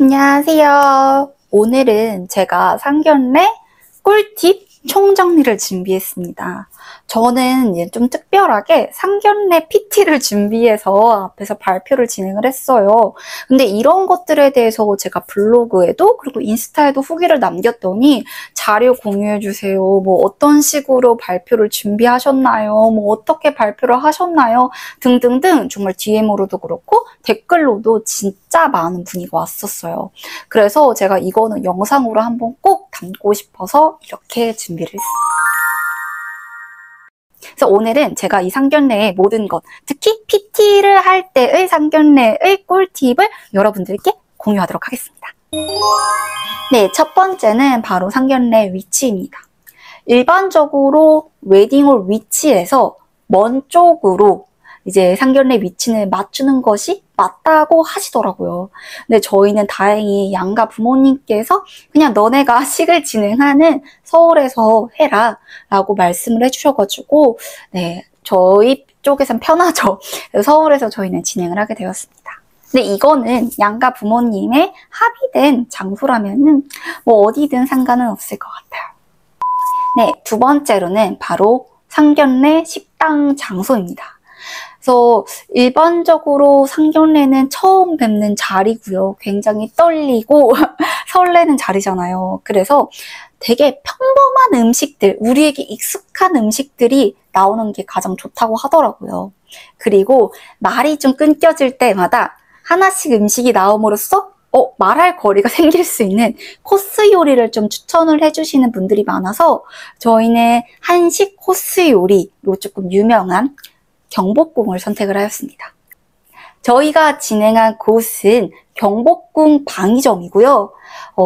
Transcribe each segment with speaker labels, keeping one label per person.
Speaker 1: 안녕하세요. 오늘은 제가 상견례 꿀팁 총정리를 준비했습니다. 저는 좀 특별하게 상견례 PT를 준비해서 앞에서 발표를 진행을 했어요. 근데 이런 것들에 대해서 제가 블로그에도 그리고 인스타에도 후기를 남겼더니 자료 공유해주세요. 뭐 어떤 식으로 발표를 준비하셨나요? 뭐 어떻게 발표를 하셨나요? 등등등 정말 DM으로도 그렇고 댓글로도 진짜 많은 문의가 왔었어요. 그래서 제가 이거는 영상으로 한번 꼭 담고 싶어서 이렇게 준비를 했습니다. 그래서 오늘은 제가 이 상견례의 모든 것, 특히 PT를 할 때의 상견례의 꿀팁을 여러분들께 공유하도록 하겠습니다. 네, 첫 번째는 바로 상견례 위치입니다. 일반적으로 웨딩홀 위치에서 먼 쪽으로 이제 상견례 위치는 맞추는 것이 맞다고 하시더라고요. 근데 저희는 다행히 양가 부모님께서 그냥 너네가 식을 진행하는 서울에서 해라 라고 말씀을 해주셔가지고 네, 저희 쪽에선 편하죠. 서울에서 저희는 진행을 하게 되었습니다. 근데 이거는 양가 부모님의 합의된 장소라면은 뭐 어디든 상관은 없을 것 같아요. 네, 두 번째로는 바로 상견례 식당 장소입니다. 그래서 일반적으로 상견례는 처음 뵙는 자리고요. 굉장히 떨리고 설레는 자리잖아요. 그래서 되게 평범한 음식들, 우리에게 익숙한 음식들이 나오는 게 가장 좋다고 하더라고요. 그리고 말이 좀 끊겨질 때마다 하나씩 음식이 나옴으로써 말할 거리가 생길 수 있는 코스 요리를 좀 추천을 해주시는 분들이 많아서 저희는 한식 코스 요리로 조금 유명한 경복궁을 선택을 하였습니다. 저희가 진행한 곳은 경복궁 방위점이고요.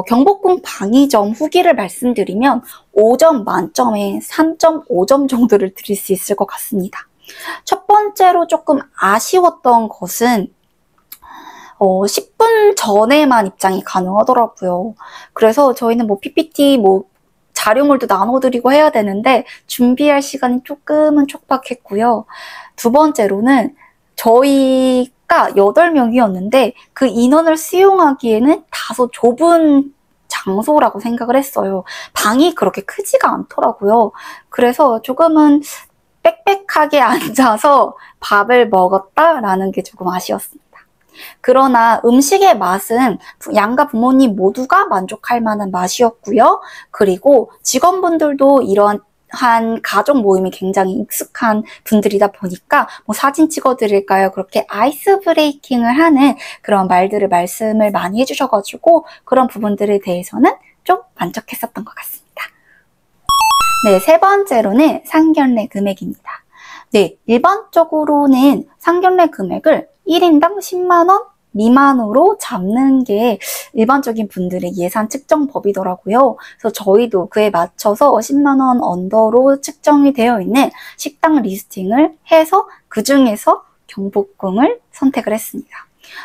Speaker 1: 경복궁 방위점 후기를 말씀드리면 5점 만점에 3.5점 정도를 드릴 수 있을 것 같습니다. 첫 번째로 조금 아쉬웠던 것은 10분 전에만 입장이 가능하더라고요. 그래서 저희는 뭐 PPT 자료물도 나눠드리고 해야 되는데 준비할 시간이 조금은 촉박했고요. 두 번째로는 저희가 8명이었는데 그 인원을 수용하기에는 다소 좁은 장소라고 생각을 했어요. 방이 그렇게 크지가 않더라고요. 그래서 조금은 빽빽하게 앉아서 밥을 먹었다라는 게 조금 아쉬웠습니다. 그러나 음식의 맛은 양가 부모님 모두가 만족할 만한 맛이었고요. 그리고 직원분들도 이런 가족 모임이 굉장히 익숙한 분들이다 보니까 사진 찍어드릴까요? 그렇게 아이스 브레이킹을 하는 그런 말씀을 많이 해주셔가지고 그런 부분들에 대해서는 좀 만족했었던 것 같습니다. 네, 세 번째로는 상견례 금액입니다. 네, 일반적으로는 상견례 금액을 1인당 10만원 미만으로 잡는 게 일반적인 분들의 예산 측정법이더라고요. 그래서 저희도 그에 맞춰서 10만원 언더로 측정이 되어 있는 식당 리스팅을 해서 그 중에서 경복궁을 선택을 했습니다.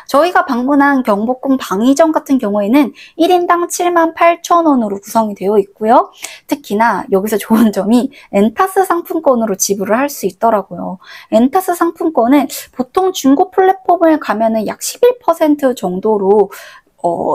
Speaker 1: 저희가 방문한 경복궁 방위점 같은 경우에는 1인당 78,000원으로 구성이 되어 있고요. 특히나 여기서 좋은 점이 엔타스 상품권으로 지불을 할 수 있더라고요. 엔타스 상품권은 보통 중고 플랫폼을 가면은 약 11% 정도로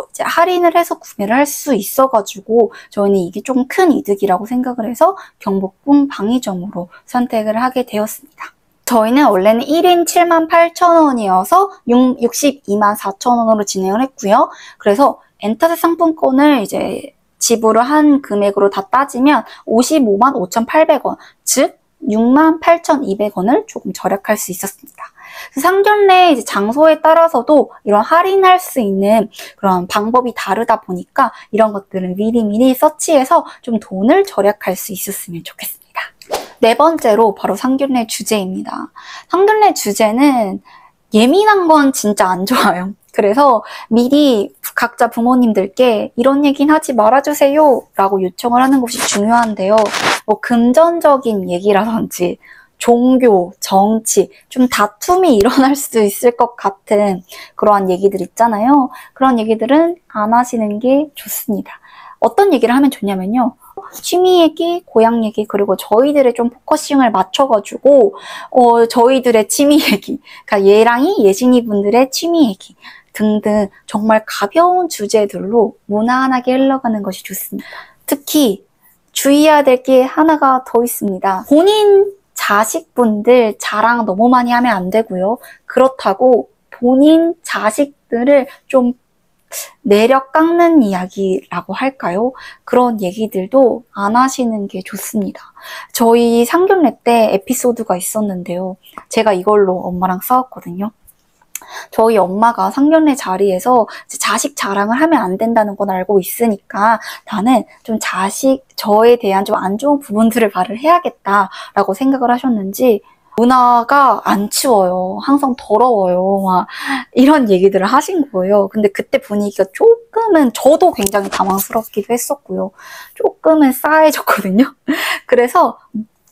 Speaker 1: 이제 할인을 해서 구매를 할 수 있어가지고 저희는 이게 좀 큰 이득이라고 생각을 해서 경복궁 방위점으로 선택을 하게 되었습니다. 저희는 원래는 1인 78,000원이어서 624,000원으로 진행을 했고요. 그래서 엔타스 상품권을 이제 지불을 한 금액으로 다 따지면 555,800원, 즉 68,200원을 조금 절약할 수 있었습니다. 상견례 이제 장소에 따라서도 이런 할인할 수 있는 그런 방법이 다르다 보니까 이런 것들은 미리미리 서치해서 좀 돈을 절약할 수 있었으면 좋겠습니다. 네 번째로 바로 상견례 주제입니다. 상견례 주제는 예민한 건 진짜 안 좋아요. 그래서 미리 각자 부모님들께 이런 얘기는 하지 말아주세요 라고 요청을 하는 것이 중요한데요. 금전적인 얘기라든지 종교, 정치, 좀 다툼이 일어날 수도 있을 것 같은 그러한 얘기들 있잖아요. 그런 얘기들은 안 하시는 게 좋습니다. 어떤 얘기를 하면 좋냐면요. 취미 얘기, 고향 얘기, 그리고 저희들의 좀 포커싱을 맞춰가지고 저희들의 취미 얘기, 그러니까 예랑이, 예진이 분들의 취미 얘기, 등등 정말 가벼운 주제들로 무난하게 흘러가는 것이 좋습니다. 특히 주의해야 될 게 하나가 더 있습니다. 본인 자식분들 자랑 너무 많이 하면 안 되고요. 그렇다고 본인 자식들을 좀 내력 깎는 이야기라고 할까요? 그런 얘기들도 안 하시는 게 좋습니다. 저희 상견례 때 에피소드가 있었는데요. 제가 이걸로 엄마랑 싸웠거든요. 저희 엄마가 상견례 자리에서 자식 자랑을 하면 안 된다는 건 알고 있으니까 나는 좀 저에 대한 좀 안 좋은 부분들을 말을 해야겠다라고 생각을 하셨는지 누나가 안 치워요. 항상 더러워요. 막 이런 얘기들을 하신 거예요. 근데 그때 분위기가 조금은 저도 굉장히 당황스럽기도 했었고요. 조금은 싸해졌거든요. 그래서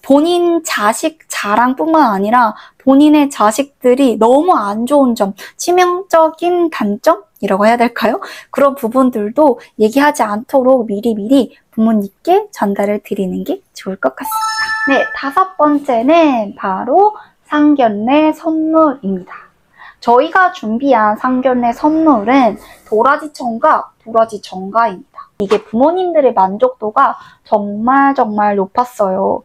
Speaker 1: 본인 자식 자랑뿐만 아니라 본인의 자식들이 너무 안 좋은 점, 치명적인 단점이라고 해야 될까요? 그런 부분들도 얘기하지 않도록 미리미리 부모님께 전달을 드리는 게 좋을 것 같습니다. 네, 5번째는 바로 상견례 선물입니다. 저희가 준비한 상견례 선물은 도라지 청과 도라지 정가입니다. 이게 부모님들의 만족도가 정말 높았어요.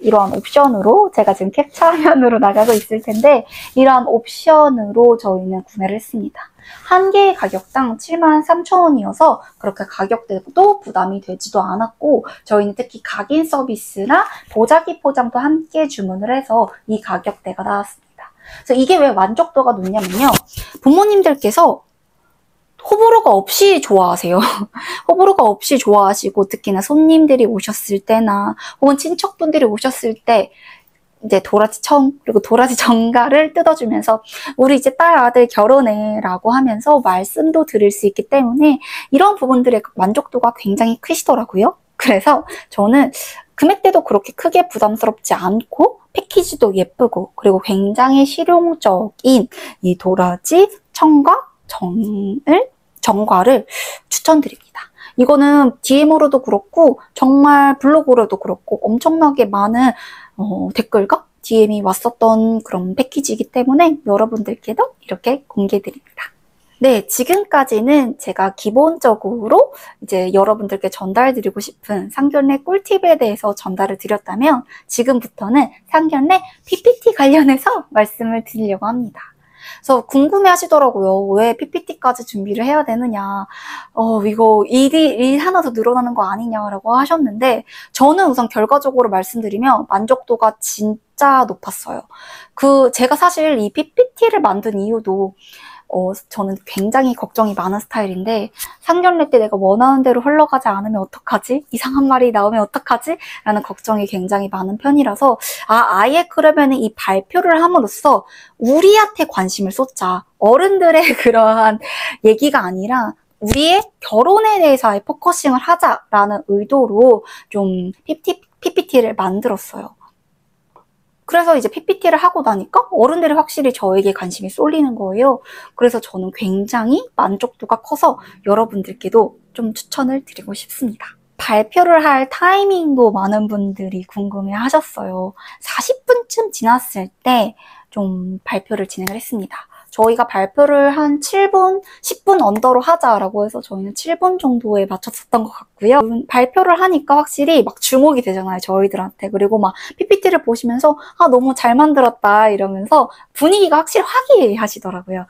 Speaker 1: 이러한 옵션으로 제가 지금 캡처 화면으로 나가고 있을 텐데 이러한 옵션으로 저희는 구매를 했습니다. 한 개의 가격당 73,000원이어서 그렇게 가격대도 부담이 되지도 않았고 저희는 특히 각인 서비스나 보자기 포장도 함께 주문을 해서 이 가격대가 나왔습니다. 그래서 이게 왜 만족도가 높냐면요. 부모님들께서 호불호가 없이 좋아하세요. 호불호가 없이 좋아하시고 특히나 손님들이 오셨을 때나 혹은 친척분들이 오셨을 때 이제 도라지 청 그리고 도라지 정가를 뜯어주면서 우리 이제 딸 아들 결혼해 라고 하면서 말씀도 드릴 수 있기 때문에 이런 부분들의 만족도가 굉장히 크시더라고요. 그래서 저는 금액대도 그렇게 크게 부담스럽지 않고 패키지도 예쁘고 그리고 굉장히 실용적인 이 도라지 청과 정과를 추천드립니다. 이거는 DM으로도 그렇고 정말 블로그로도 그렇고 엄청나게 많은 댓글과 DM이 왔었던 그런 패키지이기 때문에 여러분들께도 이렇게 공개드립니다. 네, 지금까지는 제가 기본적으로 이제 여러분들께 전달드리고 싶은 상견례 꿀팁에 대해서 전달을 드렸다면 지금부터는 상견례 PPT 관련해서 말씀을 드리려고 합니다. 그래서 궁금해 하시더라고요. 왜 PPT까지 준비를 해야 되느냐. 이거 일 하나 더 늘어나는 거 아니냐라고 하셨는데 저는 우선 결과적으로 말씀드리면 만족도가 진짜 높았어요. 제가 사실 이 PPT를 만든 이유도 저는 굉장히 걱정이 많은 스타일인데 상견례 때 내가 원하는 대로 흘러가지 않으면 어떡하지? 이상한 말이 나오면 어떡하지? 라는 걱정이 굉장히 많은 편이라서 아예 그러면 이 발표를 함으로써 우리한테 관심을 쏟자. 어른들의 그러한 얘기가 아니라 우리의 결혼에 대해서 아예 포커싱을 하자라는 의도로 좀 PPT를 만들었어요. 그래서 이제 PPT를 하고 나니까 어른들이 확실히 저에게 관심이 쏠리는 거예요. 그래서 저는 굉장히 만족도가 커서 여러분들께도 좀 추천을 드리고 싶습니다. 발표를 할 타이밍도 많은 분들이 궁금해 하셨어요. 40분쯤 지났을 때 좀 발표를 진행을 했습니다. 저희가 발표를 한 7분, 10분 언더로 하자라고 해서 저희는 7분 정도에 맞췄었던 것 같고요. 발표를 하니까 확실히 막 주목이 되잖아요, 저희들한테. 그리고 막 PPT를 보시면서 너무 잘 만들었다 이러면서 분위기가 확실히 화기애애하시더라고요.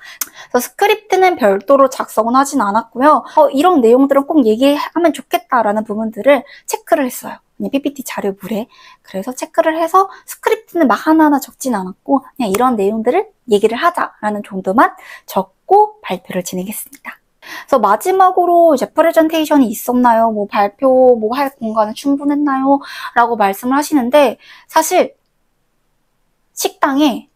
Speaker 1: 그래서 스크립트는 별도로 작성은 하진 않았고요. 이런 내용들은 꼭 얘기하면 좋겠다라는 부분들을 체크를 했어요. 그냥 PPT 자료물에. 그래서 체크를 해서 스크립트는 막 하나하나 적진 않았고 그냥 이런 내용들을 얘기를 하자라는 정도만 적고 발표를 진행했습니다. 그래서 마지막으로 이제 프레젠테이션이 있었나요? 뭐 발표 뭐 할 공간은 충분했나요? 라고 말씀을 하시는데 사실 식당에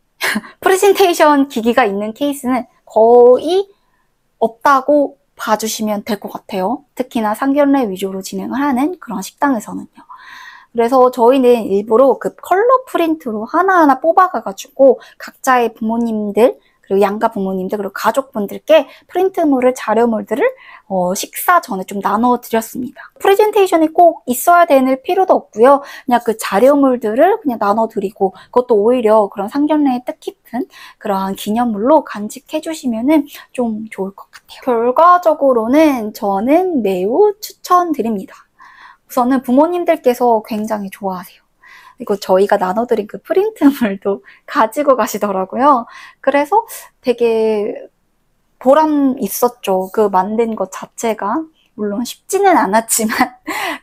Speaker 1: 프레젠테이션 기기가 있는 케이스는 거의 없다고 봐주시면 될 것 같아요. 특히나 상견례 위주로 진행을 하는 그런 식당에서는요. 그래서 저희는 일부러 그 컬러 프린트로 하나하나 뽑아가가지고 각자의 부모님들 그리고 양가 부모님들 그리고 가족분들께 프린트물을 자료물들을 식사 전에 좀 나눠드렸습니다. 프레젠테이션이 꼭 있어야 되는 필요도 없고요. 그냥 그 자료물들을 그냥 나눠드리고 그것도 오히려 그런 상견례의 뜻깊은 그러한 기념물로 간직해주시면 좀 좋을 것 같아요. 결과적으로는 저는 매우 추천드립니다. 우선은 부모님들께서 굉장히 좋아하세요. 그리고 저희가 나눠드린 그 프린트물도 가지고 가시더라고요. 그래서 되게 보람 있었죠. 그 만든 것 자체가. 물론 쉽지는 않았지만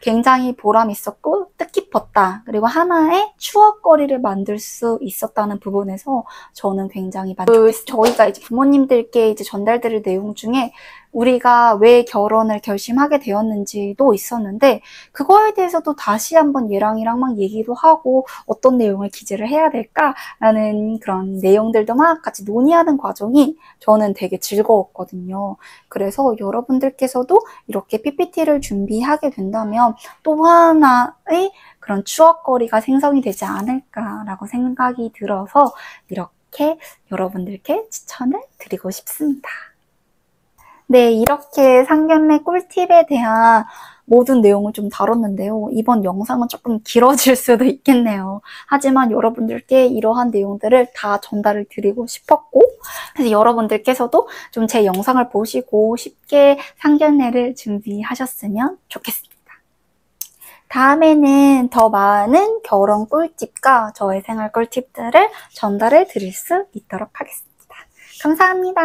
Speaker 1: 굉장히 보람 있었고 뜻깊었다. 그리고 하나의 추억거리를 만들 수 있었다는 부분에서 저는 굉장히 만족했어요. 저희가 이제 부모님들께 이제 전달드릴 내용 중에 우리가 왜 결혼을 결심하게 되었는지도 있었는데 그거에 대해서도 다시 한번 얘랑이랑 막 얘기도 하고 어떤 내용을 기재를 해야 될까라는 그런 내용들도 막 같이 논의하는 과정이 저는 되게 즐거웠거든요. 그래서 여러분들께서도 이렇게 PPT를 준비하게 된다면 또 하나의 그런 추억거리가 생성이 되지 않을까라고 생각이 들어서 이렇게 여러분들께 추천을 드리고 싶습니다. 네, 이렇게 상견례 꿀팁에 대한 모든 내용을 좀 다뤘는데요. 이번 영상은 조금 길어질 수도 있겠네요. 하지만 여러분들께 이러한 내용들을 다 전달을 드리고 싶었고 그래서 여러분들께서도 좀 제 영상을 보시고 쉽게 상견례를 준비하셨으면 좋겠습니다. 다음에는 더 많은 결혼 꿀팁과 저의 생활 꿀팁들을 전달해 드릴 수 있도록 하겠습니다. 감사합니다.